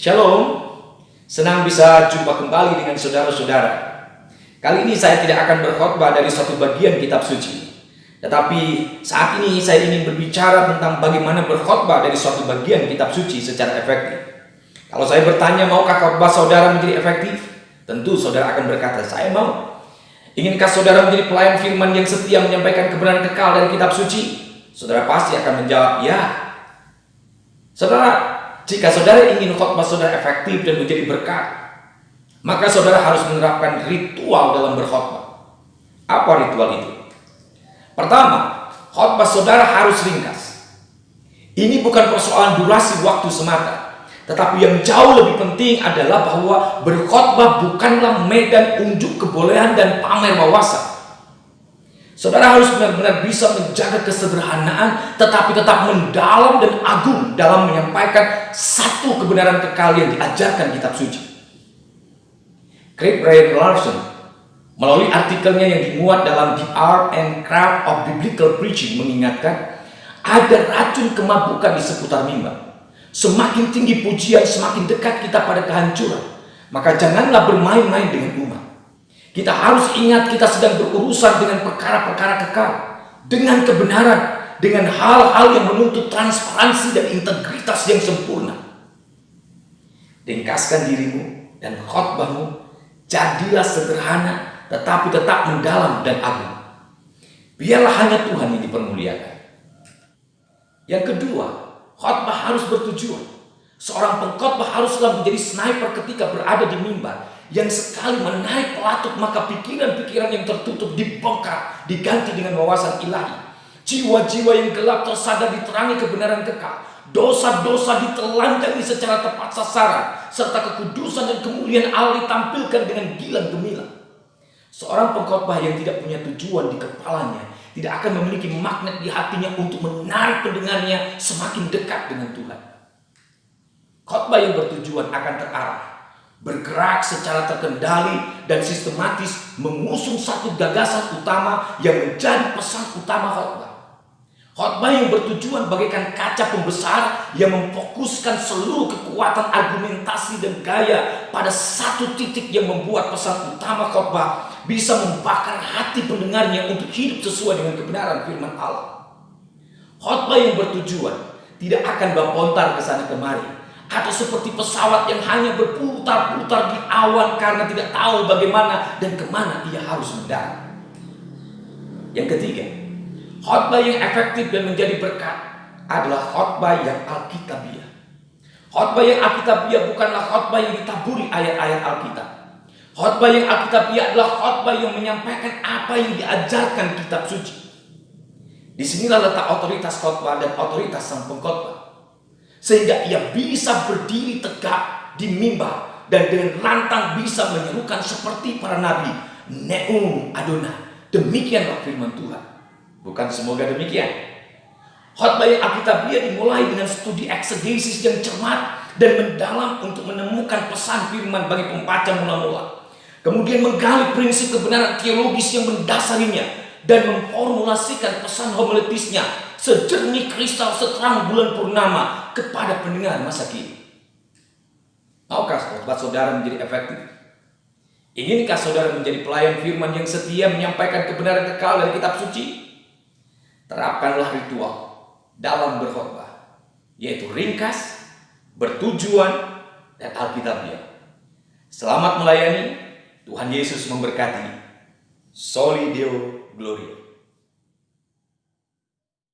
Shalom, senang bisa jumpa kembali dengan saudara-saudara. Kali ini saya tidak akan berkhotbah dari suatu bagian kitab suci, tetapi saat ini saya ingin berbicara tentang bagaimana berkhotbah dari suatu bagian kitab suci secara efektif. Kalau saya bertanya, maukah khotbah saudara menjadi efektif? Tentu saudara akan berkata, saya mau. Inginkah saudara menjadi pelayan firman yang setia menyampaikan kebenaran kekal dari kitab suci? Saudara pasti akan menjawab, ya. Saudara, jika saudara ingin khotbah saudara efektif dan menjadi berkat, maka saudara harus menerapkan ritual dalam berkhotbah. Apa ritual itu? Pertama, khotbah saudara harus ringkas. Ini bukan persoalan durasi waktu semata, tetapi yang jauh lebih penting adalah bahwa berkhotbah bukanlah medan unjuk kebolehan dan pamer wawasan. Saudara harus benar-benar bisa menjaga kesederhanaan, tetapi tetap mendalam dan agung dalam menyampaikan satu kebenaran kekal yang diajarkan kitab suci. Craig Brian Larson melalui artikelnya yang dimuat dalam The Art and Craft of Biblical Preaching mengingatkan, ada racun kemabukan di seputar mimbar. Semakin tinggi pujian, semakin dekat kita pada kehancuran. Maka janganlah bermain-main dengan umat. Kita harus ingat kita sedang berurusan dengan perkara-perkara kekal, dengan kebenaran, dengan hal-hal yang menuntut transparansi dan integritas yang sempurna. Ringkaskan dirimu dan khotbahmu, jadilah sederhana tetapi tetap mendalam dan agung. Biarlah hanya Tuhan yang dipermuliakan. Yang kedua, khotbah harus bertujuan. Seorang pengkhotbah haruslah menjadi sniper ketika berada di mimbar, yang sekali menaik pelatuk maka pikiran-pikiran yang tertutup dibongkar, diganti dengan wawasan ilahi. Jiwa-jiwa yang gelap tersadar diterangi kebenaran kekal. Dosa-dosa ditelanjangi secara tepat sasaran, serta kekudusan dan kemuliaan Allah ditampilkan dengan gilang gemilang. Seorang pengkhotbah yang tidak punya tujuan di kepalanya tidak akan memiliki magnet di hatinya untuk menarik pendengarnya semakin dekat dengan Tuhan. Khotbah yang bertujuan akan terarah, bergerak secara terkendali dan sistematis mengusung satu gagasan utama yang menjadi pesan utama khotbah. Khotbah yang bertujuan bagaikan kaca pembesar yang memfokuskan seluruh kekuatan argumentasi dan gaya pada satu titik yang membuat pesan utama khotbah bisa membakar hati pendengarnya untuk hidup sesuai dengan kebenaran firman Allah. Khotbah yang bertujuan tidak akan berpontar ke sana kemari, atau seperti pesawat yang hanya berputar-putar di awan karena tidak tahu bagaimana dan kemana ia harus mendarat. Yang ketiga, khotbah yang efektif dan menjadi berkat adalah khotbah yang alkitabiah. Khotbah yang alkitabiah bukanlah khotbah yang ditaburi ayat-ayat Alkitab. Khotbah yang alkitabiah adalah khotbah yang menyampaikan apa yang diajarkan kitab suci. Disinilah letak otoritas khotbah dan otoritas sang pengkhotbah, sehingga ia bisa berdiri tegak di mimbar dan dengan lantang bisa menyerukan seperti para nabi, Neum Adonai, demikianlah firman Tuhan. Bukan semoga demikian. Khotbah yang alkitabiah dimulai dengan studi eksegesis yang cermat dan mendalam untuk menemukan pesan firman bagi pembaca mula-mula. Kemudian menggali prinsip kebenaran teologis yang mendasarinya dan memformulasikan pesan homiletisnya sejernih kristal seterang bulan purnama kepada pendengar masa kini. Maukah khotbah saudara menjadi efektif? Inginkah saudara menjadi pelayan firman yang setia menyampaikan kebenaran kekal dari kitab suci? Terapkanlah ritual dalam berkhotbah, yaitu ringkas, bertujuan, dan alkitabiah. Selamat melayani. Tuhan Yesus memberkati. Soli Deo Gloria.